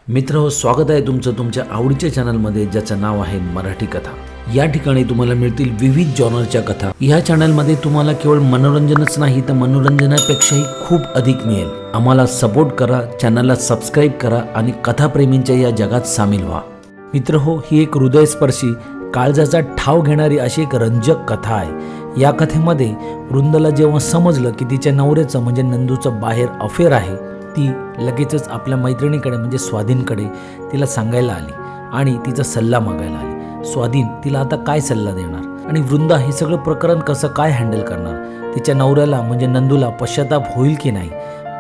मित्र स्वागत आहे तुमचं तुमच्या आवडीच्या चॅनलमध्ये ज्याचं नाव आहे मराठी कथा। या ठिकाणी तुम्हाला मिळतील विविध जॉनरच्या कथा। या चॅनलमध्ये तुम्हाला केवळ मनोरंजनच नाही तर मनोरंजनापेक्षाही खूप अधिक मिळेल। आम्हाला सपोर्ट करा, चॅनलला सबस्क्राइब करा आणि कथाप्रेमींच्या या जगात सामील व्हा। मित्र ही एक हृदयस्पर्शी काळजाचा ठाव घेणारी अशी एक रंजक कथा आहे। या कथेमध्ये वृंदाला जेव्हा समजलं की तिच्या नवऱ्याचं म्हणजे नंदूचं बाहेर अफेअर आहे, ती लगेचच आपल्या मैत्रिणीकडे म्हणजे स्वाधीनकडे तिला सांगायला आली आणि तिचा सल्ला मागायला आली। स्वाधीन तिला आता काय सल्ला देणार आणि वृंदा हे सगळं प्रकरण कसं काय हँडल करणार, तिच्या नवऱ्याला म्हणजे नंदूला पश्चाताप होईल की नाही।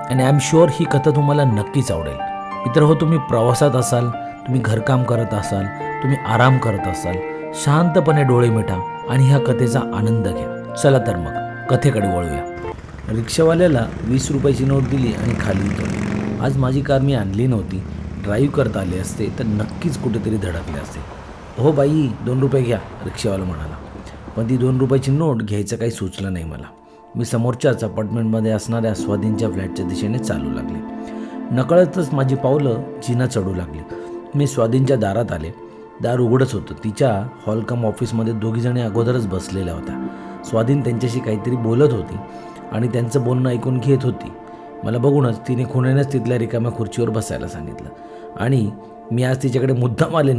आणि आय एम शुअर ही कथा तुम्हाला नक्कीच आवडेल। मित्र तुम्ही प्रवासात असाल, तुम्ही घरकाम करत असाल, तुम्ही आराम करत असाल, शांतपणे डोळे मिटा आणि ह्या कथेचा आनंद घ्या। चला तर मग कथेकडे वळूया। रिक्षावाल्याला 20 रुपयाची नोट दिली आणि खाली उतरली। आज माझी कार मी आणली नव्हती, ड्राईव्ह करता आले असते तर नक्कीच कुठेतरी धडकले असते। हो बाई 2 रुपये घ्या, रिक्षावाला म्हणाला। पण ती 2 रुपयाची नोट घ्यायचं काही सुचलं नाही मला। मी समोरच्याच अपार्टमेंटमध्ये असणाऱ्या स्वाधीनच्या फ्लॅटच्या दिशेने चालू लागले। नकळतच माझी पावलं जिना चढू लागली। मी स्वाधीनच्या दारात आले। दार उघडच होतं। तिच्या हॉलकम ऑफिसमध्ये दोघीजणी अगोदरच बसलेल्या होत्या। स्वाधीन त्यांच्याशी काहीतरी बोलत होती आणि त्यांचं बोलणं ऐकून घेत होती। मला बघूनच तिने खुणेनंच तिथल्या रिकाम्या खुर्चीवर बसायला सांगितलं आणि मी आज तिच्याकडे मुद्दाम आले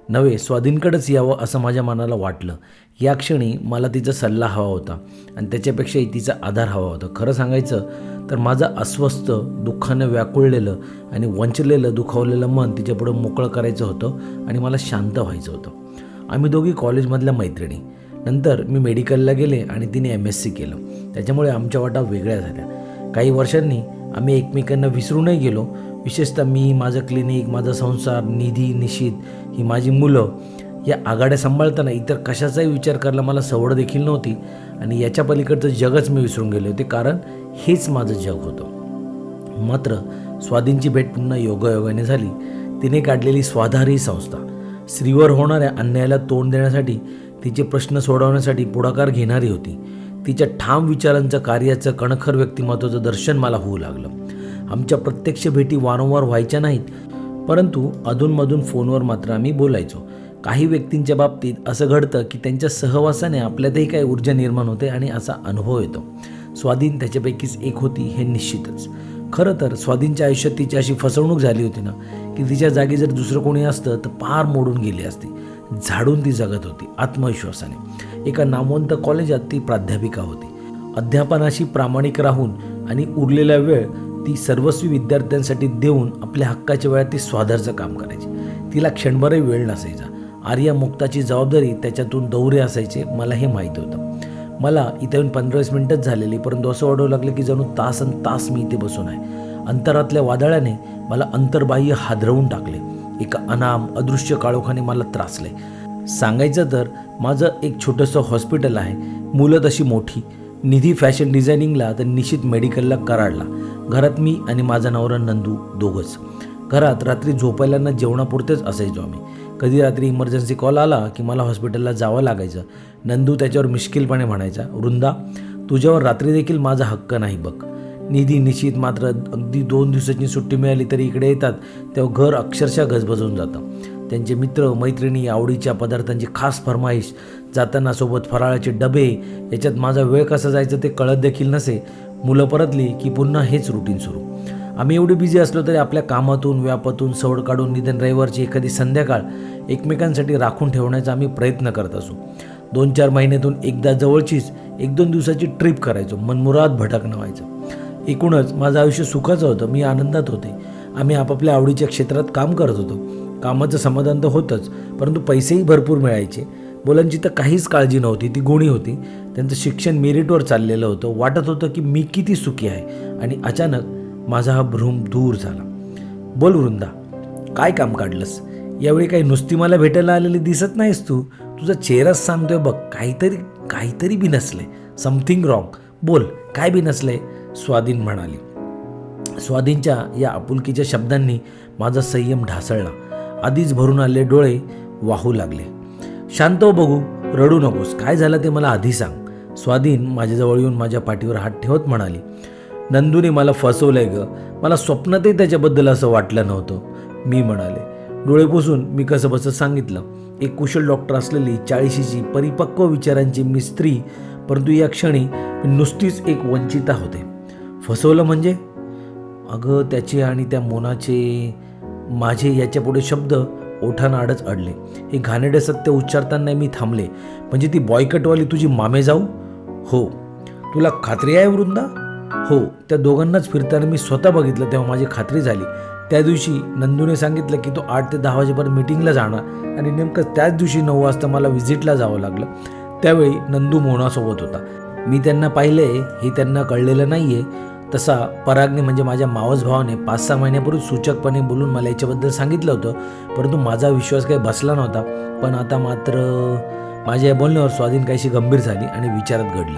नव्हे स्वाधीनकडेच यावं असं माझ्या मनाला वाटलं। या क्षणी मला तिचा सल्ला हवा होता आणि त्याच्यापेक्षाही तिचा आधार हवा होता। खरं सांगायचं तर माझं अस्वस्थ, दुःखानं व्याकुळलेलं आणि वंचलेलं, दुखावलेलं मन तिच्यापुढं मोकळं करायचं होतं आणि मला शांत व्हायचं होतं। आम्ही दोघी कॉलेजमधल्या मैत्रिणी। नंतर मी मेडिकलला गेले आणि तिने MSc केलं, त्याच्यामुळे आमच्या वाटा वेगळ्या झाल्या। काही वर्षांनी आम्ही एकमेकांना विसरूनही गेलो। विशेषतः मी, माझं क्लिनिक, माझा संसार, निधी, निशित, ही माझी मुलं, या आघाड्या सांभाळताना इतर कशाचाही विचार करायला मला सवड देखील नव्हती आणि याच्या पलीकडचं जगच मी विसरून गेले होते, कारण हेच माझं जग होतं। मात्र स्वाधीनची भेट पुन्हा योगायोगाने झाली। तिने काढलेली स्वाधार ही संस्था स्त्रीवर होणाऱ्या अन्यायाला तोंड देण्यासाठी, तिचे प्रश्न सोडवण्यासाठी पुढाकार घेणारी होती। तिच्या ठाम विचारांचं, कार्याचं, कणखर व्यक्तिमत्वाचं दर्शन मला होऊ लागलं। आमच्या प्रत्यक्ष भेटी वारंवार व्हायच्या नाहीत, परंतु अधूनमधून फोनवर मात्र आम्ही बोलायचो। काही व्यक्तींच्या बाबतीत असं घडतं की त्यांच्या सहवासाने आपल्यातही काही ऊर्जा निर्माण होते आणि असा अनुभव येतो। स्वाधीन त्याच्यापैकीच एक होती हे निश्चितच। खरं तर स्वाधीनच्या आयुष्यात तिची अशी फसवणूक झाली होती ना की तिच्या जागी जर दुसरं कोणी असतं तर पार मोडून गेली असती। झाडून ती जगत होती आत्मविश्वासाने। एका नामवंत कॉलेजात ती प्राध्यापिका होती। अध्यापनाशी प्रामाणिक राहून आणि उरलेला वेळ ती सर्वस्वी विद्यार्थ्यांसाठी देऊन आपल्या हक्काच्या वेळात ती स्वाधारचं काम करायची। तिला क्षणभरही वेळ नसायचा। आर्या मुक्ताची जबाबदारी त्याच्यातून दौरे असायचे, मला हे माहीत होतं। मला इथे येऊन 15-20 मिनिटच झालेली, परंतु असं वाटू लागलं की जणू तासन तास मी इथे बसून आहे। अंतरातल्या वादळाने मला अंतर्बाह्य हादरवून टाकले। एका अनाम अदृश्य काळोखाने मला त्रासले। सांगायचं तर माझं एक छोटंसं हॉस्पिटल आहे, मुलं तशी मोठी। निधी फॅशन डिझायनिंगला तर निशित मेडिकलला कराडला। घरात मी आणि माझा नवरा नंदू दोघंच। घरात रात्री झोपायला न जेवणापुरतेच असायचो आम्ही। कधी रात्री इमर्जन्सी कॉल आला की मला हॉस्पिटलला जावं लागायचं। नंदू त्याच्यावर मिश्किलपणे म्हणायचा, वृंदा तुझ्यावर रात्री देखील माझा हक्क नाही बघ। निधी, निशित मात्र अगदी 2 दिवसाची सुट्टी मिळाली तरी इकडे येतात तेव्हा घर अक्षरशः गजबजून जातं। त्यांचे मित्र मैत्रिणी, आवडीच्या पदार्थांची खास फरमाईश, जाताना सोबत फराळाचे डबे, याच्यात माझा वेळ कसा जायचं ते कळत देखील नसे। मुलं परतली की पुन्हा हेच रुटीन सुरू। आम्ही एवढे बिझी असलो तरी आपल्या कामातून, व्यापातून सवड काढून निदान रविवारची एखादी संध्याकाळ एकमेकांसाठी राखून ठेवण्याचा आम्ही प्रयत्न करत असू। 2-4 महिन्यातून एकदा जवळचीच 1-2 दिवसाची ट्रिप करायचो, मनमुराद भटकणं व्हायचं। एकूणच माझं आयुष्य सुखाचं होतं, मी आनंदात होते। आम्ही आपापल्या आवडीच्या क्षेत्रात काम करत होतो। कामाचं समाधान तर होतंच, परंतु पैसेही भरपूर मिळायचे। मुलांची तर काहीच काळजी नव्हती, ती गुणी होती। त्यांचं शिक्षण मेरिटवर चाललेलं होतं। वाटत होतं की मी किती सुखी आहे आणि अचानक माझा हा भ्रूम दूर झाला। बोल वृंदा, काय काम काढलंस? यावेळी काही नुसती मला भेटायला आलेली दिसत नाहीस तू। तुझा चेहराच सांगतोय बघ, काहीतरी बिनसलंय, समथिंग रॉंग। बोल काय बिनसलंय? स्वाधीन म्हणाली। स्वाधीनच्या या आपुलकीच्या शब्दांनी माझा संयम ढासळला। आधीच भरून आले डोळे वाहू लागले। शांत हो बघू, रडू नकोस, काय झालं ते मला आधी सांग। स्वाधीन माझ्याजवळ येऊन माझ्या पाठीवर हात ठेवत म्हणाली, नंदूने मला फसवलंय ग। मला स्वप्नातही त्याच्याबद्दल असं वाटलं नव्हतं। मी म्हणाले. डोळे पुसून मी कसं बसं सांगितलं. एक कुशल डॉक्टर असलेली 40शीची परिपक्व विचारांची मी स्त्री, परंतु या क्षणी मी नुसतीच एक वंचिता होते. फसवलं म्हणजे? अगं, त्याचे आणि त्या मोनाचे, माझे याच्यापुढे शब्द ओठांआडच अडले. हे घाणेरडे सत्य उच्चारताना मी थांबले. म्हणजे ती बॉयकटवाली तुझी मामे जाऊ? हो. तुला खात्री आहे वृंदा? हो. त्या दोघांनाच फिरताना मी स्वतः बघितलं तेव्हा माझी खात्री झाली. त्या दिवशी नंदूने सांगितलं की तो 8 ते 10 वाजेपर्यंत मीटिंगला जाणार आणि नेमकं त्याच दिवशी 9 वाजता मला व्हिजिटला जावं लागलं. त्यावेळी नंदू मोनासोबत होता. मी त्यांना पाहिले हे त्यांना कळलेलं नाही आहे. तसा परागने म्हणजे माझ्या मावस भावाने 5-6 महिन्यापूर्वी सूचकपणे बोलून मला याच्याबद्दल सांगितलं होतं, परंतु माझा विश्वास काही बसला नव्हता. पण आता मात्र माझ्या या बोलण्यावर स्वाधीन काहीशी गंभीर झाली आणि विचारात घडली.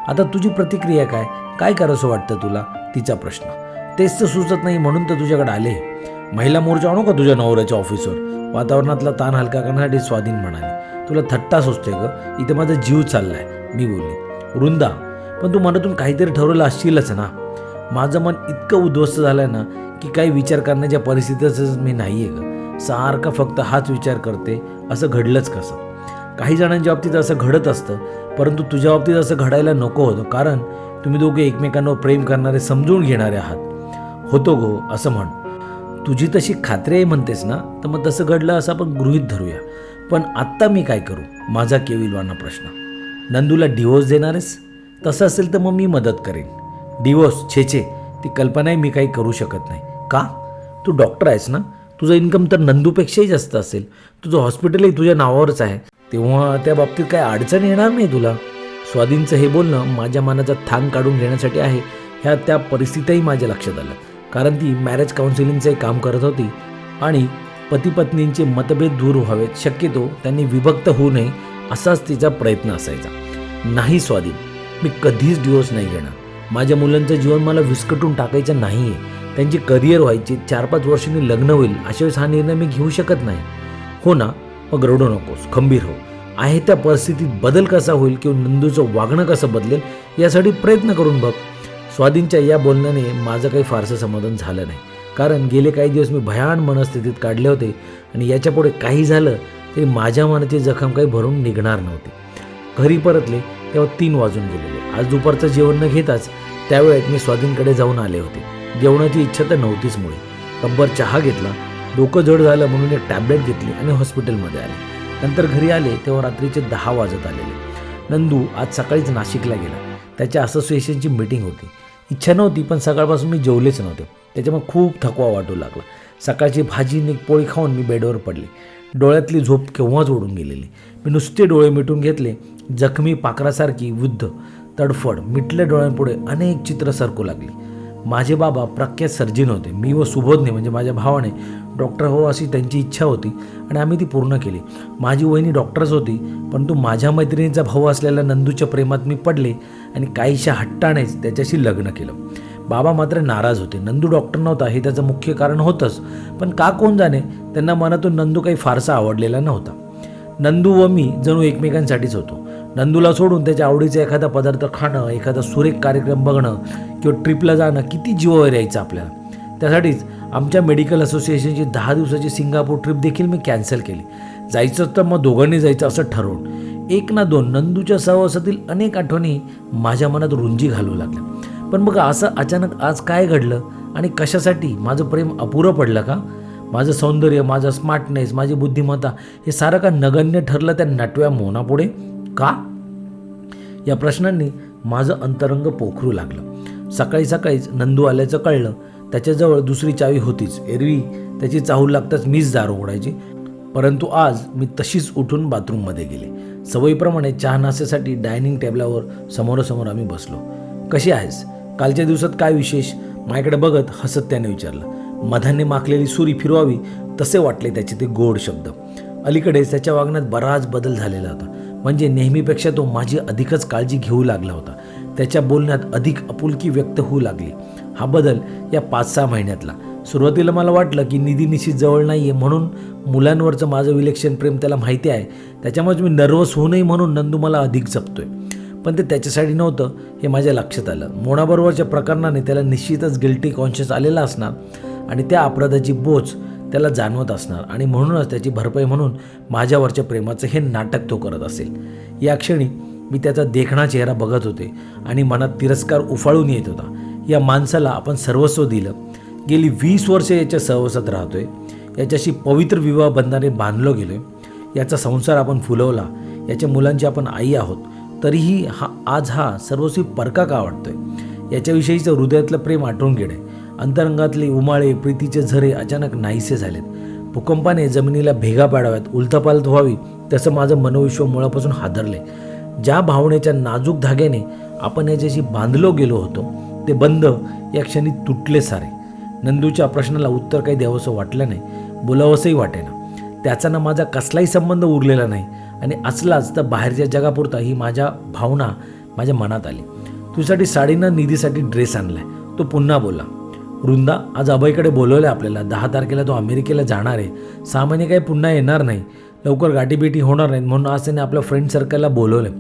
आता तुझी प्रतिक्रिया काय? काय करावंसं वाटतं तुला? तिचा प्रश्न. तेच तर सुचत नाही म्हणून तर तुझ्याकडे आले. महिला मोर्चा आणू का तुझ्या नवऱ्याच्या ऑफिसवर? वातावरणातला ताण हलका करण्यासाठी स्वाधीन म्हणाली. तुला थट्टा सुचते ग? इथे माझा जीव चाललाय, मी बोलली. वृंदा, पण तू मनातून काहीतरी ठरवलं असशीलच ना? माझं मन इतकं उद्ध्वस्त झालंय ना की काही विचार करण्याच्या परिस्थितीतच मी नाही आहे ग. सारखा फक्त हाच विचार करते, असं घडलंच कसं? काही जणांच्या बाबतीत असं घडत असतं, परंतु तुझ्या बाबतीत असं घडायला नको होतं, कारण तुम्ही दोघे एकमेकांवर प्रेम करणारे, समजून घेणारे आहात. होतो गो असं म्हण. तुझी तशी खात्री आहे म्हणतेस ना, तर मग तसं घडलं असं आपण गृहीत धरूया. पण आत्ता मी काय करू? माझा केविलवाना प्रश्न. नंदूला डिवोर्स देणारेस? तसं असेल तर मग मी मदत करेन. डिवोर्स? छे, ती कल्पनाही मी काही करू शकत नाही. का? तू डॉक्टर आहेस ना, तुझं इन्कम तर नंदूपेक्षाही जास्त असेल. तुझं हॉस्पिटलही तुझ्या नावावरच आहे, तेव्हा त्या बाबतीत काय अडचण येणार नाही तुला. स्वाधीनचं हे बोलणं माझ्या मनाचा थांग काढून घेण्यासाठी आहे. ह्या त्या परिस्थितीही माझ्या लक्षात आलं, कारण ती मॅरेज काउन्सिलिंगचंही काम करत होती आणि पती पत्नींचे मतभेद दूर व्हावेत, शक्यतो त्यांनी विभक्त होऊ नये असाच तिचा प्रयत्न असायचा. नाही स्वाधीन, मी कधीच डिवोर्स नाही घेणार. माझ्या मुलांचं जीवन मला विस्कटून टाकायचं नाही आहे. त्यांची करिअर व्हायची, 4-5 वर्षांनी लग्न होईल, अशा वेळेस हा निर्णय मी घेऊ शकत नाही. हो ना? मग रडू नकोस, खंबीर हो. आहे त्या परिस्थितीत बदल कसा होईल किंवा नंदूचं वागणं कसं बदलेल यासाठी प्रयत्न करून बघ. स्वाधीनच्या या बोलण्याने माझं काही फारसं समाधान झालं नाही, कारण गेले काही दिवस मी भयान मनस्थितीत काढले होते आणि याच्यापुढे काही झालं तरी माझ्या मनाची जखम काही भरून निघणार नव्हती. घरी परतले तेव्हा 3 वाजून गेलेले. आज दुपारचं जेवण न घेताच त्यावेळेत मी स्वाधीनकडे जाऊन आले होते. जेवणाची इच्छा तर नव्हतीच मुळे. कब्बर चहा घेतला, डोकं जड झालं म्हणून एक टॅबलेट घेतली आणि हॉस्पिटलमध्ये आले. नंतर घरी आले तेव्हा रात्रीचे 10 वाजत आलेले. नंदू आज सकाळीच नाशिकला गेला. त्याच्या असोसिएशनची मीटिंग होती. इच्छा नव्हती, पण सकाळपासून मी जेवलेच नव्हते, त्याच्यामुळे खूप थकवा वाटू लागला. सकाळची भाजी आणि पोळी खाऊन मी बेडवर पडले. डोळ्यातली झोप केव्हाच ओढून गेलेली. मी नुसते डोळे मिटून घेतले. जखमी पाखरासारखी वृद्ध तडफड मिटल्या डोळ्यांपुढे अनेक चित्र सरकू लागली. माझे बाबा प्रख्यात सर्जन होते. मी व सुबोधने म्हणजे माझ्या भावाने डॉक्टर हो अशी त्यांची इच्छा होती आणि आम्ही ती पूर्ण केली. माझी वहिनी डॉक्टरच होती, परंतु माझ्या मैत्रिणीचा भाऊ असलेल्या नंदूच्या प्रेमात मी पडले आणि काहीशा हट्टानेच त्याच्याशी लग्न केलं. बाबा मात्र नाराज होते. नंदू डॉक्टर नव्हता हे त्याचं मुख्य कारण होतंच, पण का कोण जाणे, त्यांना मनातून नंदू काही फारसा आवडलेला नव्हता. नंदू व मी जणू एकमेकांसाठीच होतो. नंदूला सोडून त्याच्या आवडीचा एखादा पदार्थ खाणं, एखादा सुरेख कार्यक्रम बघणं किंवा ट्रिपला जाणं किती जीवावर यायचं आपल्याला. त्यासाठीच आमच्या मेडिकल असोसिएशनची 10 दिवसाची सिंगापूर ट्रिप देखील मी कॅन्सल केली. जायचं तर मग दोघांनी जायचं असं ठरवून. 1 ना 2 नंदूच्या सहवासातील अनेक आठवणी माझ्या मनात रुंजी घालू लागल्या. पण मग असं अचानक आज काय घडलं आणि कशासाठी? माझं प्रेम अपुरं पडलं का? माझं सौंदर्य, माझा स्मार्टनेस, माझी बुद्धिमत्ता हे सारं का नगण्य ठरलं त्या नटव्या मोनापुढे? का? या प्रश्नांनी माझं अंतरंग पोखरू लागलं. सकाळी सकाळीच नंदू आल्याचं कळलं. त्याच्याजवळ दुसरी चावी होतीच. एरवी त्याची चाहूल लागताच मीच दार उघडायची, परंतु आज मी तशीच उठून बाथरूममध्ये गेले. सवयीप्रमाणे चहा नाश्त्यासाठी डायनिंग टेबलावर समोरासमोर आम्ही बसलो. कशी आहेस? कालच्या दिवसात काय विशेष? माझ्याकडे बघत हसत त्याने विचारलं. मधाने माखलेली सुरी फिरवावी तसे वाटले त्याचे ते गोड शब्द. अलीकडेच त्याच्या वागण्यात बराच बदल झालेला होता. म्हणजे नेहमीपेक्षा तो माझी अधिकच काळजी घेऊ लागला होता. त्याच्या बोलण्यात अधिक आपुलकी व्यक्त होऊ लागली. हा बदल या 5-6 महिन्यातला. सुरुवातीला मला वाटलं की निधी निश्चित जवळ नाही आहे, म्हणून मुलांवरचं माझं विलक्षण प्रेम त्याला माहिती आहे, त्याच्यामुळेच मी नर्वस होऊ नये म्हणून नंदू मला अधिक जपतोय. पण ते त्याच्यासाठी नव्हतं हे माझ्या लक्षात आलं. मोनाबरोबरच्या प्रकरणाने त्याला निश्चितच गिल्टी कॉन्शियस आलेला असणार आणि त्या अपराधाची बोच त्याला जाणवत असणार आणि म्हणूनच त्याची भरपाई म्हणून माझ्यावरच्या प्रेमाचं हे नाटक तो करत असेल. या क्षणी मी त्याचा देखणा चेहरा बघत होते आणि मनात तिरस्कार उफाळून येत होता. या माणसाला आपण सर्वस्व दिलं, गेली 20 वर्षे याच्या सहवासात राहतोय, याच्याशी पवित्र विवाह बंधाने बांधलो गेलोय, याचा संसार आपण फुलवला, याच्या मुलांची आपण आई आहोत, तरीही आज हा सर्वस्वी परका का वाटतोय? याच्याविषयीचं हृदयातलं प्रेम आटून गेलंय. अंतरंगातले उमाळे, प्रीतीचे झरे अचानक नाहीसे झालेत. भूकंपाने जमिनीला भेगा पाडाव्यात, उलथापालथ व्हावी तसं माझं मनोविश्व मुळापासून हादरले. ज्या भावनेच्या नाजूक धाग्याने आपण याच्याशी बांधलो गेलो होतो ते बंध या क्षणी तुटले सारे. नंदूच्या प्रश्नाला उत्तर काही द्यावंसं वाटलं नाही, बोलावंसंही वाटेना. त्याचा ना माझा कसलाही संबंध उरलेला नाही आणि असलाच तर बाहेरच्या जगापुरता ही माझ्या भावना माझ्या मनात आली. तुझ्यासाठी साडीनं निधीसाठी ड्रेस आणलाय. तो पुन्हा बोलला. वृंदा, आज अभयकडे बोलवलं आपल्याला. 10 तारखेला तो अमेरिकेला जाणार आहे. 6 महिने काही पुन्हा येणार नाही. लवकर गाठीभेटी होणार नाहीत म्हणून आज त्याने आपल्या फ्रेंड सर्कलला बोलवलं.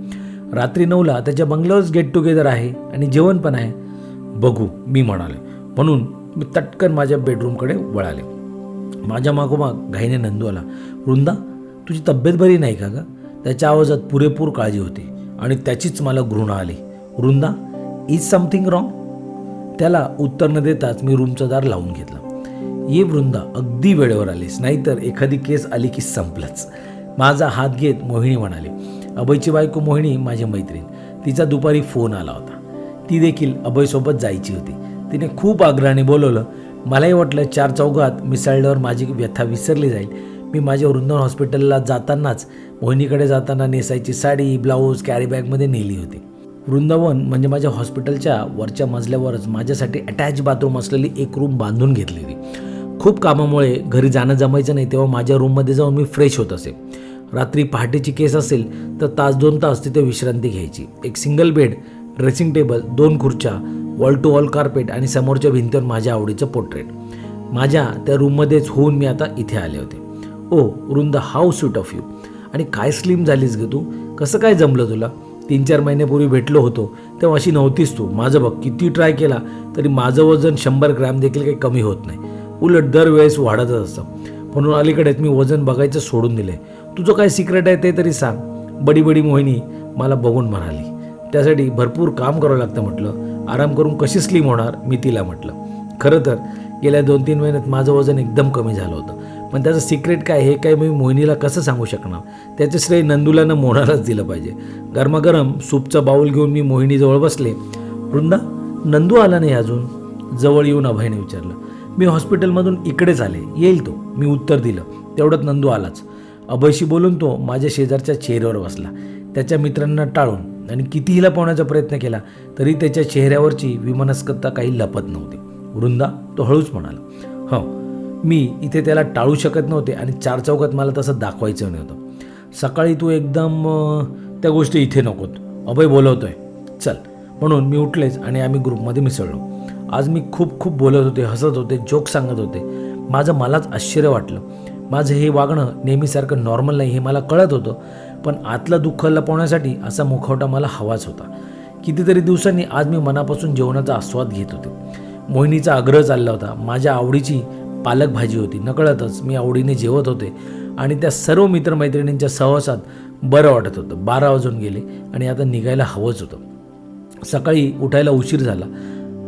रात्री 9ला त्याच्या बंगल्यावरच गेट टुगेदर आहे आणि जेवण पण आहे. बघू, मी म्हणाले. म्हणून मी तटकन माझ्या बेडरूमकडे वळाले. माझ्या मागोमाग घाईने नंदू आला. वृंदा, तुझी तब्येत बरी नाही का ग? त्याच्या आवाजात पुरेपूर काळजी होती आणि त्याचीच मला घृणा आली. Vrinda, is something wrong? त्याला उत्तर न देताच मी रूमचं दार लावून घेतलं. ये वृंदा, अगदी वेळेवर आलीस, नाहीतर एखादी केस आली की संपलंच. माझा हात घेत मोहिनी म्हणाली. अभयची बायको मोहिनी माझी मैत्रीण. तिचा दुपारी फोन आला होता. ती देखील अभयसोबत जायची होती. तिने खूप आग्रहाने बोलवलं. मलाही वाटलं 4 चौघात मिसळल्यावर माझी व्यथा विसरली जाईल. मी माझ्या वृंदावन हॉस्पिटलला जातानाच मोहिनीकडे जाताना नेसायची साडी, ब्लाऊज कॅरीबॅगमध्ये नेली होती. वृंदावन म्हणजे माझ्या हॉस्पिटलच्या वरच्या मजल्यावरच माझ्यासाठी अटॅच बाथरूम असलेली एक रूम बांधून घेतली होती. खूप कामामुळे घरी जाणं जमायचं नाही, तेव्हा माझ्या रूममध्ये जाऊन मी फ्रेश होत असे. रात्री पहाटेची केस असेल तर 1-2 तास तिथे विश्रांती घ्यायची. एक सिंगल बेड, ड्रेसिंग टेबल, 2 खुर्च्या, वॉल टू वॉल कार्पेट आणि समोरच्या भिंतीवर माझ्या आवडीचं पोर्ट्रेट. माझ्या त्या रूममध्येच होऊन मी आता इथे आले होते. Oh Vrinda, how sweet of you. आणि काय स्लिम झालीस ग तू. कसं काय जमलं तुला? 3-4 महिन्यापूर्वी भेटलो होतो तेव्हा अशी नव्हतीस तू. माझं बघ, किती ट्राय केला तरी माझं वजन 100 ग्रॅम देखील काही कमी होत नाही, उलट दरवेळेस वाढतच असतं. म्हणून अलीकडेच मी वजन बघायचं सोडून दिले. तुझं काय सिक्रेट आहे ते तरी सांग. बडी बडी मोहिनी मला बघून म्हणाली. त्यासाठी भरपूर काम करावं लागतं म्हटलं. आराम करून कशी स्लिम होणार, मी तिला म्हटलं. खरं तर गेल्या 2-3 महिन्यात माझं वजन एकदम कमी झालं होतं, पण त्याचं सिक्रेट काय हे काय मी मोहिनीला कसं सांगू शकणार? त्याचं श्रेय नंदूला न मोहनालाच दिलं पाहिजे. गरमागरम सूपचा बाऊल घेऊन मी मोहिनीजवळ बसले. वृंदा, नंदू आला नाही अजून? जवळ येऊन अभयने विचारलं. मी हॉस्पिटलमधून इकडेच आले, येईल तो, मी उत्तर दिलं. तेवढ्यात नंदू आलाच. अभयशी बोलून तो माझ्या शेजारच्या चेहऱ्यावर बसला. त्याच्या मित्रांना टाळून आणि कितीही लपवण्याचा प्रयत्न केला तरी त्याच्या चेहऱ्यावरची विमनस्कता काही लपत नव्हती. वृंदा, तो हळूच म्हणाला. हो, मी इथे त्याला टाळू शकत नव्हते आणि 4 चौकात मला तसं दाखवायचं नव्हतं. सकाळी तू एकदम त्या गोष्टी इथे नकोत, अभय बोलवतोय, चल. म्हणून मी उठलेच आणि आम्ही ग्रुपमध्ये मिसळलो. आज मी खूप बोलत होते, हसत होते, जोक सांगत होते. मलाच आश्चर्य वाटलं. माझं हे वागणं नेहमीसारखं नॉर्मल नाही हे मला कळत होतं, पण आतलं दुःख लपवण्यासाठी असा मुखवटा मला हवाच होता. कितीतरी दिवसांनी आज मी मनापासून जेवणाचा आस्वाद घेत होते. मोहिनीचा आग्रह चालला होता. माझ्या आवडीची पालक भाजी होती. नकळतच मी आवडीने जेवत होते आणि त्या सर्व मित्रमैत्रिणींच्या सहवासात बरं वाटत होतं. 12 वाजून गेले आणि आता निघायला हवंच होतं. सकाळी उठायला उशीर झाला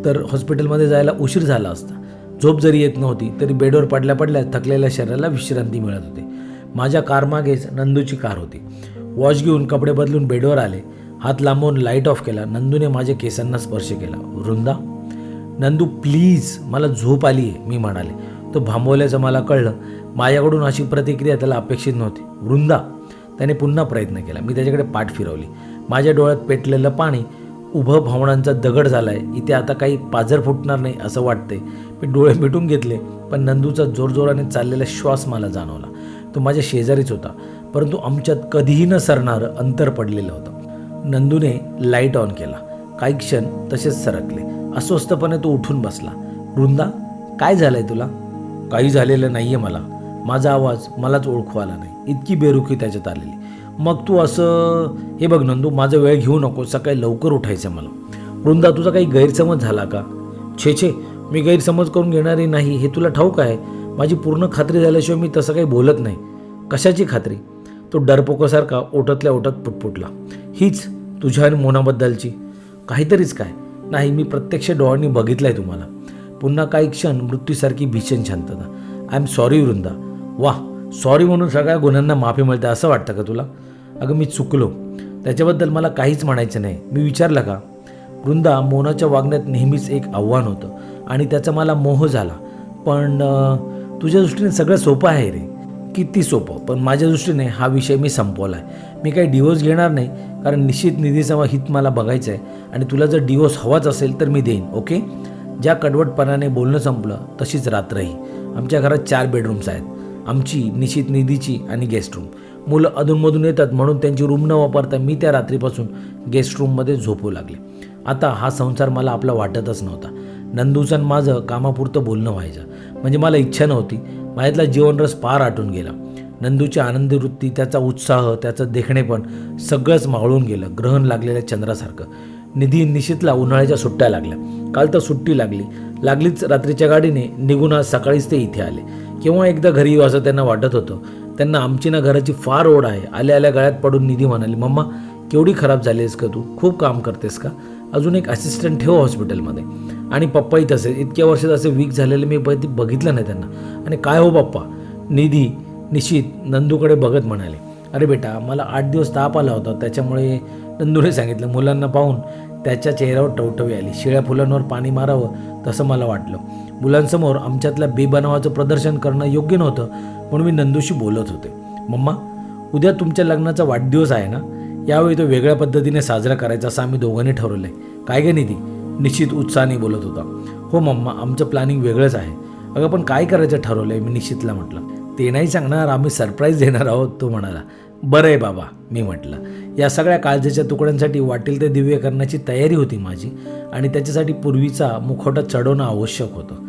तर हॉस्पिटलमध्ये जायला उशीर झाला असता. झोप जरी येत नव्हती तरी बेडवर पडल्या थकलेल्या शरीराला विश्रांती मिळत होती. माझ्या कारमागेच नंदूची कार होती. वॉच घेऊन कपडे बदलून बेडवर आले. हात लांबवून लाईट ऑफ केला. नंदूने माझ्या केसांना स्पर्श केला. वृंदा, नंदू प्लीज, मला झोप आली आहे, मी म्हणाले. तो भांबवल्याचं मला कळलं. माझ्याकडून अशी प्रतिक्रिया त्याला अपेक्षित नव्हती. वृंदा, त्याने पुन्हा प्रयत्न केला. मी त्याच्याकडे पाठ फिरवली. माझ्या डोळ्यात पेटलेलं पाणी उभं भावनांचा दगड झाला आहे. इथे आता काही पाझर फुटणार नाही असं वाटतंय. मी डोळे मिटून घेतले, पण नंदूचा जोरजोराने चाललेला श्वास मला जाणवला. तो माझ्या शेजारीच होता, परंतु आमच्यात कधीही न सरणारं अंतर पडलेलं होतं. नंदूने लाईट ऑन केला. काही क्षण तसेच सरकले. अस्वस्थपणे तो उठून बसला. वृंदा, काय झालंय तुला? काही झालेलं नाही आहे मला. माझा आवाज मलाच ओळखू आला नाही, इतकी बेरुखी त्याच्यात आलेली. मग तू असं, हे बघ नंदू, माझा वेळ घेऊ नको, सकाळी लवकर उठायचं मला. वृंदा, तुझा काही गैरसमज झाला का? छे, मी गैरसमज करून घेणारी नाही हे तुला ठाऊक आहे. माझी पूर्ण खात्री झाल्याशिवाय मी तसं काही बोलत नाही. कशाची खात्री? तो डरपोकासारखा ओठातल्या ओठात पुटपुटला. हीच तुझ्या आणि मोनाबद्दलची. काहीतरीच काय? नाही, मी प्रत्यक्ष डोळ्यांनी बघितलं आहे तुम्हाला. पुन्हा काही क्षण मृत्यूसारखी भीषण शांतता. I am sorry Vrinda. वाह, सॉरी म्हणून सगळ्या गुन्ह्यांना माफी मिळते असं वाटतं का तुला? अगं मी चुकलो, त्याच्याबद्दल मला काहीच म्हणायचं नाही. मी विचारलं का? वृंदा, मोनाच्या वागण्यात नेहमीच एक आव्हान होतं आणि त्याचा मला मोह झाला. पण तुझ्या दृष्टीने सगळं सोपं आहे रे. किती सोपं. पण माझ्या दृष्टीने हा विषय मी संपवला आहे. मी काही डिवोर्स घेणार नाही, कारण निश्चित निधीचा हित मला बघायचं आहे आणि तुला जर डिवोर्स हवाच असेल तर मी देईन. ओके? ज्या कडवटपणाने बोलणं संपलं तशीच रात्रही. आमच्या घरात 4 बेडरूम्स आहेत. आमची, निश्चित निधीची आणि गेस्ट रूम. मुलं अधूनमधून येतात म्हणून त्यांची रूम न वापरता मी त्या रात्रीपासून गेस्ट रूममध्ये झोपू लागले. आता हा संसार मला आपला वाटतच नव्हता. नंदूचं आणि माझं कामापुरतं बोलणं व्हायचं, म्हणजे मला इच्छा नव्हती. माझ्यातला जीवनरस पार आटून गेला. नंदूची आनंदी वृत्ती, त्याचा उत्साह, त्याचं देखणेपण सगळंच मावळून गेलं ग्रहण लागलेल्या चंद्रासारखं. निधी निश्चितला उन्हाळ्याच्या सुट्ट्या लागल्या. काल तर सुट्टी लागलीच रात्रीच्या गाडीने निघून आज सकाळीच ते इथे आले. केव्हा एकदा घरी येऊ असं त्यांना वाटत होतं. त्यांना आमची ना घराची फार ओढ आहे. आल्या आल्या गळ्यात पडून निधी म्हणाली, मम्मा केवढी खराब झाली आहेस का तू? खूप काम करतेस का? अजून एक असिस्टंट ठेव हॉस्पिटलमध्ये. आणि पप्पाही तसे. इतक्या वर्षात असे वीक झालेले मी बघितलं नाही त्यांना. आणि काय हो पप्पा? निधी निश्चित नंदूकडे बघत म्हणाले, अरे बेटा, मला 8 दिवस ताप आला होता, त्याच्यामुळे. नंदूने सांगितलं. मुलांना पाहून त्याच्या चेहऱ्यावर टवटवी आली. शिळ्या फुलांवर पाणी मारावं तसं मला वाटलं. मुलांसमोर आमच्यातल्या बेबनावाचं प्रदर्शन करणं योग्य नव्हतं, म्हणून मी नंदूशी बोलत होते. मम्मा, उद्या तुमच्या लग्नाचा वाढदिवस आहे ना? यावेळी तो वेगळ्या पद्धतीने साजरा करायचा असं आम्ही दोघांनी ठरवलं आहे. काय गे निधी? निश्चित उत्साहाने बोलत होता. हो मम्मा, आमचं प्लॅनिंग वेगळंच आहे. अगं पण काय करायचं ठरवलं आहे? मी निश्चितला म्हटलं. ते नाही सांगणार, आम्ही सरप्राईज देणार आहोत, तो म्हणाला. बरं आहे बाबा, मी म्हटलं. या सगळ्या काळजाच्या तुकड्यांसाठी वाटेल ते दिव्य करण्याची तयारी होती माझी, आणि त्याच्यासाठी पूर्वीचा मुखवटा चढवणं आवश्यक होतं.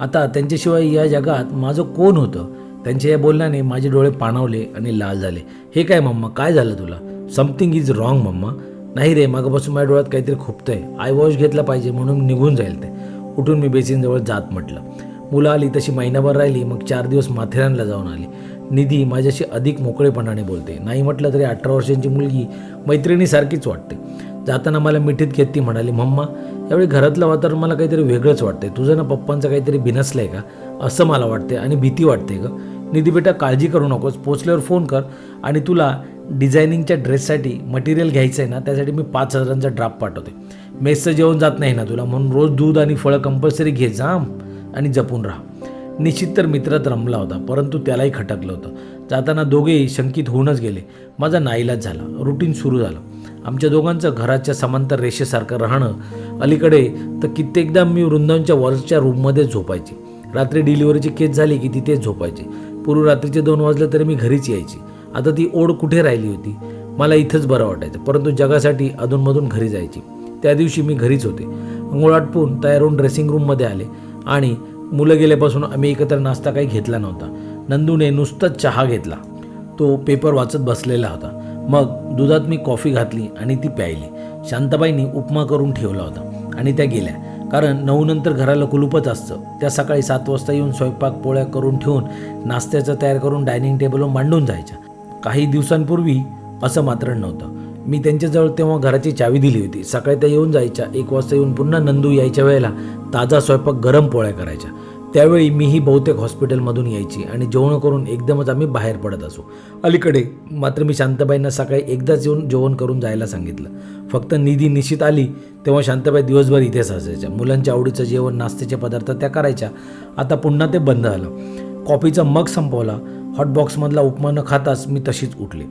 आता त्यांच्याशिवाय या जगात माझं कोण होतं? त्यांच्या या बोलण्याने माझे डोळे पाणावले आणि लाल झाले. हे काय मम्मा, काय झालं तुला? समथिंग इज रॉंग मम्मा. नाही रे, मागापासून माझ्या डोळ्यात काहीतरी खुपतंय. आय वॉश घेतला पाहिजे म्हणून निघून जाईल ते. उठून मी बेसिनजवळ जात म्हटलं. मुलं आली तशी महिनाभर राहिली, मग 4 दिवस माथेरानला जाऊन आली. निधी माझ्याशी अधिक मोकळेपणाने बोलते. नाही म्हटलं तरी 18 वर्षांची मुलगी मैत्रिणीसारखीच वाटते. जाताना मला मिठीत घेत ती म्हणाली, मम्मा, यावेळी घरातलं वातावरण मला काहीतरी वेगळंच वाटतंय. तुझं ना पप्पांचं काहीतरी बिनसलं आहे का असं मला वाटते आणि भीती वाटते ग. निधी बेटा, काळजी करू नकोस. पोचल्यावर फोन कर. आणि तुला डिझायनिंगच्या ड्रेससाठी मटेरियल घ्यायचं आहे ना, त्यासाठी मी 5,000चा ड्राफ्ट पाठवते. मेसचं जेवण जात नाही ना तुला, म्हणून रोज दूध आणि फळं कंपल्सरी घे जा आणि जपून राहा. निश्चित तर मित्रात रमला होता, परंतु त्यालाही खटकलं होतं. जाताना दोघेही शंकित होऊनच गेले. माझा नाईलाज झाला. रुटीन सुरू झालं. आमच्या दोघांचं घराच्या समांतर रेषेसारखं राहणं. अलीकडे तर कित्येकदा मी वृंदावनच्या वरच्या रूममध्ये झोपायची. रात्री डिलिव्हरीची केस झाली की तिथेच झोपायची. पूर्व रात्रीचे 2 वाजले तरी मी घरीच यायची. आता ती ओढ कुठे राहिली होती? मला इथंच बरं वाटायचं, परंतु जगासाठी अधूनमधून घरी जायची. त्या दिवशी मी घरीच होते. अंघोळ आटपून तयार होऊन ड्रेसिंग रूममध्ये आले आणि मुलं गेल्यापासून आम्ही एकत्र नाश्ता काही घेतला नव्हता. नंदूने नुसताच चहा घेतला. तो पेपर वाचत बसलेला होता. मग दुधात मी कॉफी घातली आणि ती प्यायली. शांताबाईंनी उपमा करून ठेवला होता आणि त्या गेल्या, कारण 9 नंतर घराला कुलूपच असतं. त्या सकाळी 7 वाजता येऊन स्वयंपाक पोळ्या करून ठेवून नाश्त्याचं तयार करून डायनिंग टेबलवर मांडून जायच्या. काही दिवसांपूर्वी असं मात्र नव्हतं. मी त्यांच्याजवळ तेव्हा घराची चावी दिली होती. सकाळी त्या येऊन जायच्या. 1 वाजता येऊन पुन्हा नंदू यायच्या वेळेला ताजा स्वयंपाक गरम पोळ्या करायच्या. त्यावेळी मीही बहुतेक हॉस्पिटलमधून यायची आणि जेवण करून एकदमच आम्ही बाहेर पडत असू. अलीकडे मात्र मी शांताबाईंना सकाळी एकदाच येऊन जेवण करून जायला सांगितलं. फक्त निधी निश्चित आली तेव्हा शांताबाई दिवसभर इथेच असायच्या. मुलांच्या आवडीचं जेवण, नाश्त्याचे पदार्थ त्या करायच्या. आता पुन्हा ते बंद झालं. कॉफीचा मग संपवला. हॉटबॉक्समधला उपमा न खाताच मी तशीच उठली.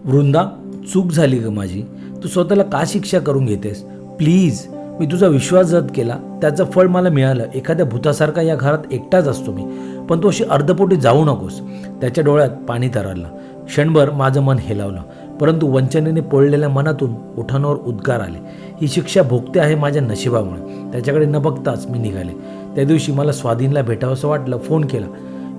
वृंदा, चूक झाली ग माझी. तू स्वतःला का शिक्षा करून घेतेस? प्लीज, मी तुझा विश्वासघात केला, त्याचं फळ मला मिळालं. एखाद्या भूतासारखा या घरात एकटाच असतो मी, पण तू अशी अर्धपोटी जाऊ नकोस. त्याच्या डोळ्यात पाणी तरळलं. क्षणभर माझं मन हेलावलं, परंतु वंचनेने पोळलेल्या मनातून उठाणावर उद्गार आले. ही शिक्षा भोगते आहे माझ्या नशिबामुळे. त्याच्याकडे न बघताच मी निघाले. त्या दिवशी मला स्वाधीनला भेटावंसं वाटलं. फोन केला.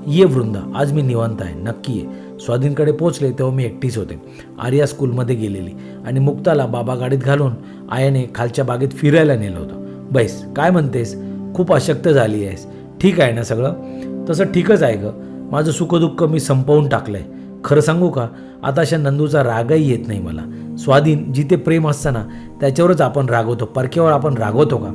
ये वृंदा, आज मी निवांत आहे, नक्की ये. स्वाधीनकडे पोचले तेव्हा मी एकटीच होते. आर्या स्कूलमध्ये गेलेली आणि मुक्ताला बाबा गाडीत घालून आयाने खालच्या बागेत फिरायला नेलं होतं. बैस, काय म्हणतेस? खूप अशक्त झाली आहेस. ठीक आहे ना सगळं? तसं ठीकच आहे ग. माझं सुखदुःख मी संपवून टाकलं आहे. खरं सांगू का, आता अशा नंदूचा रागही येत नाही मला. स्वाधीन जिथे प्रेम असतं ना त्याच्यावरच आपण रागवतो, परक्यावर आपण रागवतो का?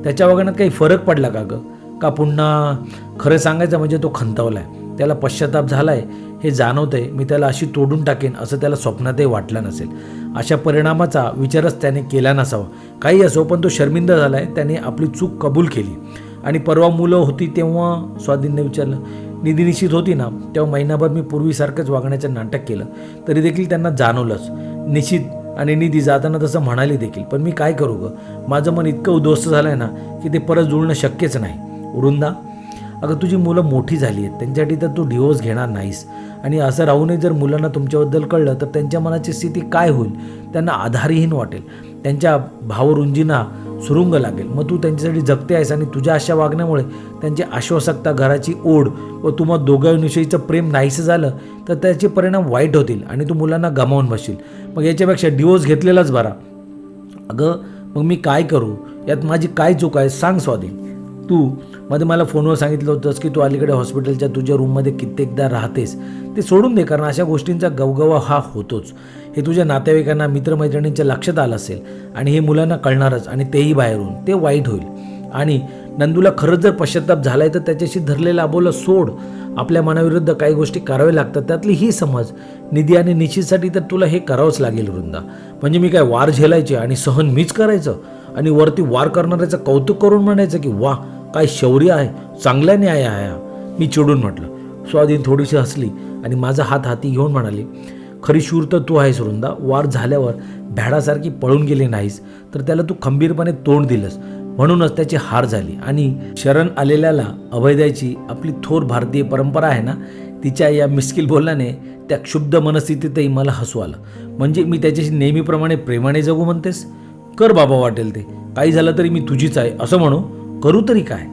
त्याच्या वागण्यात काही फरक पडला का ग? का पुन्हा खरं सांगायचं म्हणजे तो खंतवला आहे, त्याला पश्चाताप झाला आहे हे जाणवतं आहे. मी त्याला अशी तोडून टाकेन असं त्याला स्वप्नातही वाटलं नसेल. अशा परिणामाचा विचारच त्याने केला नसावा. काही असो, पण तो शर्मिंदा झाला आहे. त्याने आपली चूक कबूल केली. आणि परवा मुलं होती तेव्हा स्वाधीनने विचारलं, निधी निश्चित होती ना तेव्हा महिनाभर मी पूर्वीसारखंच वागण्याचं नाटक केलं, तरी देखील त्यांना जाणवलंच. निश्चित आणि निधी जाताना तसं म्हणाली देखील, पण मी काय करू ग? माझं मन इतकं उद्ध्वस्त झालं आहे ना की ते परत जुळणं शक्यच नाही. वृंदा, अगं तुझी मुलं मोठी झाली आहेत, त्यांच्यासाठी तर तू डिवोर्स घेणार नाहीस. आणि असं राहूनही जर मुलांना तुमच्याबद्दल कळलं तर त्यांच्या मनाची स्थिती काय होईल? त्यांना आधारहीन वाटेल, त्यांच्या भावरुंजींना सुरुंग लागेल. मग तू त्यांच्यासाठी जगते आहेस आणि तुझ्या अशा वागण्यामुळे त्यांची आश्वासकता, घराची ओढ व तुम्हा दोघांविषयीचं प्रेम नाहीसं झालं तर त्याचे परिणाम वाईट होतील आणि तू मुलांना गमावून बसशील. मग याच्यापेक्षा डिवोर्स घेतलेलाच बरा. अगं मग मी काय करू? यात माझी काय चूक आहे सांग स्वाधी. तू मध्ये मला फोनवर सांगितलं होतंस की तू अलीकडे हॉस्पिटलच्या तुझ्या रूममध्ये कित्येकदा राहतेस. ते सोडून दे, कारण अशा गोष्टींचा गवगवा हा होतोच. हे तुझ्या नातेवाईकांना, मित्रमैत्रिणींच्या लक्षात आलं असेल आणि हे मुलांना कळणारच, आणि तेही बाहेरून. ते वाईट होईल. आणि नंदूला खरंच जर पश्चाताप झालाय तर त्याच्याशी धरलेला अबोला सोड. आपल्या मनाविरुद्ध काही गोष्टी कराव्या लागतात, त्यातली ही समज. निधी आणि निश्चितसाठी तर तुला हे करावंच लागेल वृंदा. म्हणजे मी काय वार झेलायचे आणि सहन मीच करायचं आणि वरती वार करणाऱ्याचं कौतुक करून म्हणायचं की वा काय शौर्य आहे, चांगला न्याय आहे. मी चिडून म्हटलं. स्वाधीन थोडीशी हसली आणि माझा हात हाती घेऊन म्हणाली, खरी शूर तर तू आहेस वृंदा. वार झाल्यावर भॅडासारखी पळून गेली नाहीस तर त्याला तू खंबीरपणे तोंड दिलंस, म्हणूनच त्याची हार झाली. आणि शरण आलेल्याला अभय द्यायची आपली थोर भारतीय परंपरा आहे ना, तिच्या या मिस्किल बोलण्याने त्या क्षुब्ध मनस्थितीतही मला हसू आलं. म्हणजे मी त्याच्याशी नेहमीप्रमाणे प्रेमाने जगू म्हणतेस? कर बाबा, वाटेल ते. काही झालं तरी मी तुझीच आहे असं म्हणू. करू तरी काय?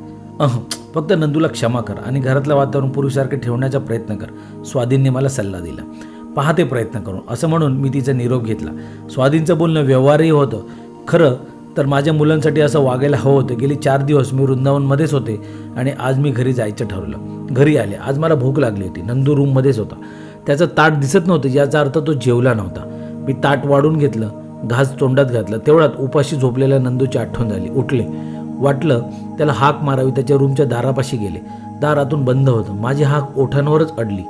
फक्त नंदूला क्षमा कर आणि घरातलं वातावरण पूर्वीसारखं ठेवण्याचा प्रयत्न कर. स्वाधीनने मला सल्ला दिला. पाहते प्रयत्न करून असं म्हणून मी तिचा निरोप घेतला. स्वाधीनचं बोलणं व्यवहारही होतं. खरं तर माझ्या मुलांसाठी असं वागायला हवं होतं. गेली 4 दिवस मी वृंदावनमध्येच होते आणि आज मी घरी जायचं ठरवलं. घरी आले. आज मला भूक लागली होती. नंदू रूममध्येच होता. त्याचं ताट दिसत नव्हतं, याचा अर्थ तो जेवला नव्हता. मी ताट वाढून घेतलं, घास तोंडात घातला. तेवढ्यात उपाशी झोपलेल्या नंदूची आठवण झाली. उठले. वाटलं त्याला हाक मारावी. त्याच्या रूमच्या दारापाशी गेले. दार आतून बंद होतं. माझी हाक ओठांवरच अडली.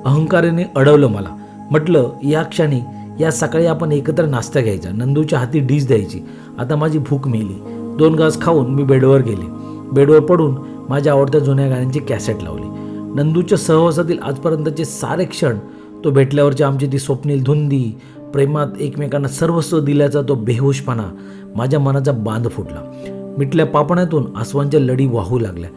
अहंकाराने अडवलं मला. म्हटलं, या क्षणी, या सकाळी आपण एकत्र नाश्ता घ्यायचा, नंदूच्या हाती डिश द्यायची. आता माझी भूक मेली. 2 घास खाऊन मी बेडवर गेले. बेडवर पडून माझ्या आवडत्या जुन्या गाण्यांची कॅसेट लावली. नंदूच्या सहवासातील आजपर्यंतचे सारे क्षण, तो भेटल्यावरची आमची ती स्वप्नील धुंदी, प्रेमात एकमेकांना सर्वस्व दिल्याचा तो बेहोशपणा, माझ्या मनाचा बांध फुटला. मिटल्या पापण्यातून आसवांच्या लढी वाहू लागल्या.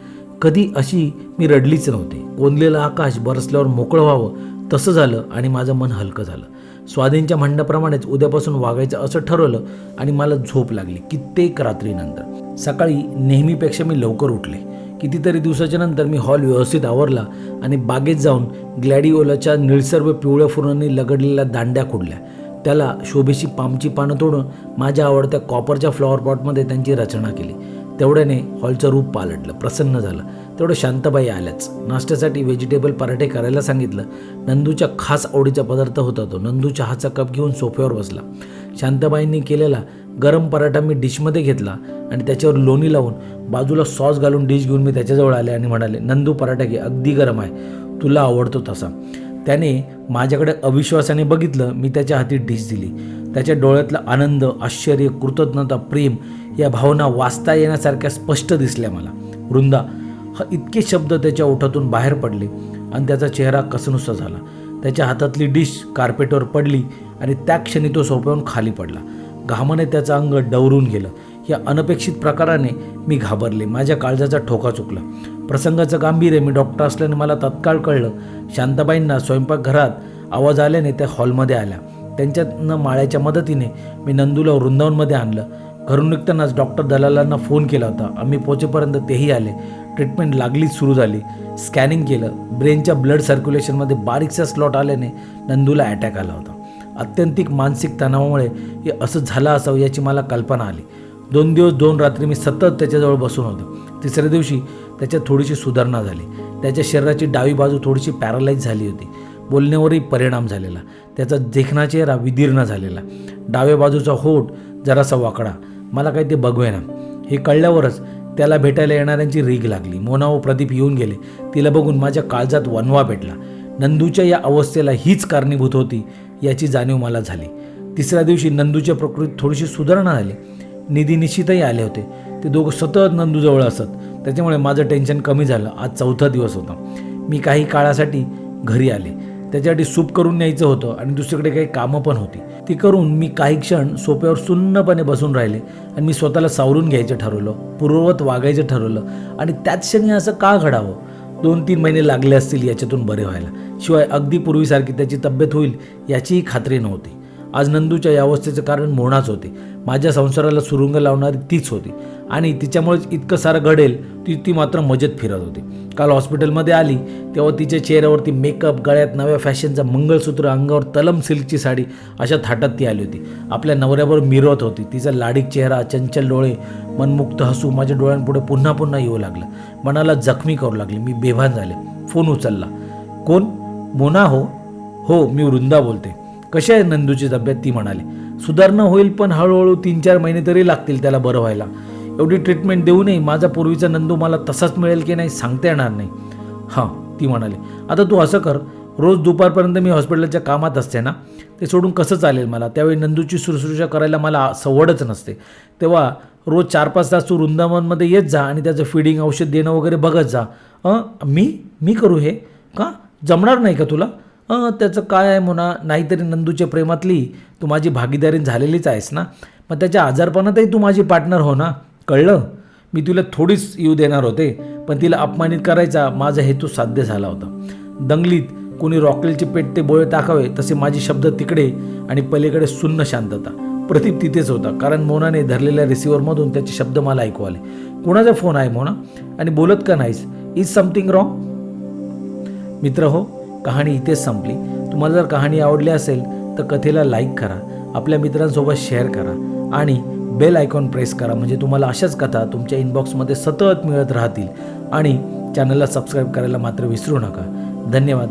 कधी अशी मी रडलीच नव्हते. कोंदलेलं आकाश बरसल्यावर मोकळं व्हावं तसं झालं आणि माझं मन हलकं झालं. स्वाधीनच्या म्हणण्याप्रमाणेच उद्यापासून वागायचं असं ठरवलं आणि मला झोप लागली. कित्येक रात्रीनंतर सकाळी नेहमीपेक्षा मी लवकर उठले. कितीतरी दिवसाच्या नंतर मी हॉल व्यवस्थित आवरला आणि बागेत जाऊन ग्लॅडिओलाच्या निळसर व पिवळ्या फुलांनी लगडलेल्या दांड्या खुडल्या. त्याला शोभेशी पामची पानं तोडून माझ्या आवडत्या कॉपरच्या फ्लॉवर पॉटमध्ये त्यांची रचना केली. तेवढ्याने हॉलचं रूप पालटलं. प्रसन्न झालं. तेवढं शांताबाई आल्याच. नाश्त्यासाठी व्हेजिटेबल पराठे करायला सांगितलं. नंदूच्या खास आवडीचा पदार्थ होता तो. नंदू चहाचा कप घेऊन सोफ्यावर बसला. शांताबाईंनी केलेला गरम पराठा मी डिशमध्ये घेतला आणि त्याच्यावर लोणी लावून बाजूला सॉस घालून डिश घेऊन मी त्याच्याजवळ आले आणि म्हणाले, नंदू पराठा घे, अगदी गरम आहे, तुला आवडतो तसा. त्याने माझ्याकडे अविश्वासाने बघितलं. मी त्याच्या हाती डिश दिली. त्याच्या डोळ्यातला आनंद, आश्चर्य, कृतज्ञता, प्रेम या भावना वाचता येण्यासारख्या स्पष्ट दिसल्या मला. वृंदा, हा इतके शब्द त्याच्या ओठातून बाहेर पडले आणि त्याचा चेहरा कसनुसा झाला. त्याच्या हातातली डिश कार्पेटवर पडली आणि त्या क्षणी तो सोफ्यावरून खाली पडला. घामाने त्याचं अंग डवरून गेलं. या अनपेक्षित प्रकाराने मी घाबरले. माझ्या काळजाचा ठोका चुकला. प्रसंगाचं गांभीर्य मी डॉक्टर असल्याने मला तत्काळ कळलं. शांताबाईंना स्वयंपाकघरात आवाज आल्याने त्या हॉलमध्ये आल्या. त्यांच्यातनं माळ्याच्या मदतीने मी नंदूला वृंदावनमध्ये आणलं. घरून निघतानाच डॉक्टर दलालांना फोन केला होता. आम्ही पोचेपर्यंत तेही आले. ट्रीटमेंट लागलीच सुरू झाली. स्कॅनिंग केलं. ब्रेनच्या ब्लड सर्क्युलेशनमध्ये बारीकसा स्लॉट आल्याने नंदूला अटॅक आला होता. अत्यंतिक मानसिक तणावामुळे हे असं झालं असावं याची मला कल्पना आली. 2 दिवस 2 रात्री मी सतत त्याच्याजवळ बसून होतो. 3ऱ्या दिवशी त्याच्यात थोडीशी सुधारणा झाली. त्याच्या शरीराची डावी बाजू थोडीशी पॅरालाइज झाली होती. बोलण्यावरही परिणाम झालेला. त्याचा देखणा चेहरा विदीर्ण झालेला. डाव्या बाजूचा होठ जरासा वाकडा. मला काही ते बघवेना. हे कळल्यावरच त्याला भेटायला येणाऱ्यांची रीग लागली. मोना व प्रदीप येऊन गेले. तिला बघून माझ्या काळजात वणवा पेटला. नंदूच्या या अवस्थेला हीच कारणीभूत होती याची जाणीव मला झाली. तिसऱ्या दिवशी नंदूच्या प्रकृतीत थोडीशी सुधारणा झाली. निधी निश्चितही आले होते. ते दोघं सतत नंदूजवळ असत. त्याच्यामुळे माझं टेन्शन कमी झालं. आज 4था दिवस होता. मी काही काळासाठी घरी आले. त्याच्यासाठी सूप करून न्यायचं होतं आणि दुसरीकडे काही कामं पण होती. ती करून मी काही क्षण सोप्यावर सुन्नपणे बसून राहिले आणि मी स्वतःला सावरून घ्यायचं ठरवलं. पूर्ववत वागायचं ठरवलं आणि त्याच क्षणी असं का घडावं. 2-3 महिने लागले असतील याच्यातून बरे व्हायला. शिवाय अगदी पूर्वीसारखी त्याची तब्येत होईल याचीही खात्री नव्हती. आज नंदूच्या या अवस्थेचं कारण मोनाच होते. माझ्या संसाराला सुरुंग लावणारी तीच होती आणि तिच्यामुळेच इतकं सारं घडेल ती मात्र मजेत फिरत होती. काल हॉस्पिटलमध्ये आली तेव्हा तिच्या चेहऱ्यावरती मेकअप, गळ्यात नव्या फॅशनचा मंगळसूत्र, अंगावर तलम सिल्कची साडी अशा थाटात ती आली होती. आपल्या नवऱ्याबरोबर मिरवत होती. तिचा लाडीक चेहरा, चंचल डोळे, मनमुक्त हसू माझ्या डोळ्यांपुढे पुन्हा पुन्हा येऊ लागलं. मनाला जखमी करू लागली. मी बेभान झाले. फोन उचलला. कोण? मोना? हो मी वृंदा बोलते. कशी आहे नंदूची तब्येत? ती म्हणाली. सुधारणा होईल पण हळूहळू 3-4 महिने तरी लागतील त्याला बरं व्हायला. एवढी ट्रीटमेंट देऊनही माझा पूर्वीचा नंदू मला तसाच मिळेल की नाही सांगता येणार नाही. हां, ती म्हणाली. आता तू असं कर, रोज दुपारपर्यंत मी हॉस्पिटलच्या कामात असते ना, ते सोडून कसं चालेल मला? त्यावेळी नंदूची शुश्रूषा करायला मला सवडच नसते. तेव्हा रोज 4-5 तास तू वृंदावनमध्ये येत जा आणि त्याचं फिडिंग, औषध देणं वगैरे बघत जा. मी करू हे? का जमणार नाही का तुला? त्याचं काय आहे म्हणा. नाहीतरी नंदूच्या प्रेमातली तू माझी भागीदारी झालेलीच आहेस ना. मग त्याच्या आजारपणातही तू माझी पार्टनर हो ना. कळलं? मी तुला थोडीच येऊ देणार होते पण तिला अपमानित करायचा माझा हेतू साध्य झाला होता. दंगलीत कोणी रॉकेलचे पेटते बोळे टाकावे तसे माझे शब्द तिकडे आणि पलीकडे सुन्न शांतता. प्रदीप तिथेच होता कारण मोनाने धरलेल्या रिसिव्हरमधून त्याचे शब्द मला ऐकू आले. कोणाचा फोन आहे मोना? आणि बोलत का नाहीस? Is something wrong? मित्र हो, कहाणी इथेच संपली. तुम्हाला जर कहाणी आवडली असेल तर कथेला लाईक करा, आपल्या मित्रांसोबत शेअर करा आणि बेल आयकॉन प्रेस करा. म्हणजे तुम्हाला अशाच कथा तुमच्या इनबॉक्समध्ये सतत मिळत राहतील. आणि चॅनलला सबस्क्राईब करायला मात्र विसरू नका. धन्यवाद.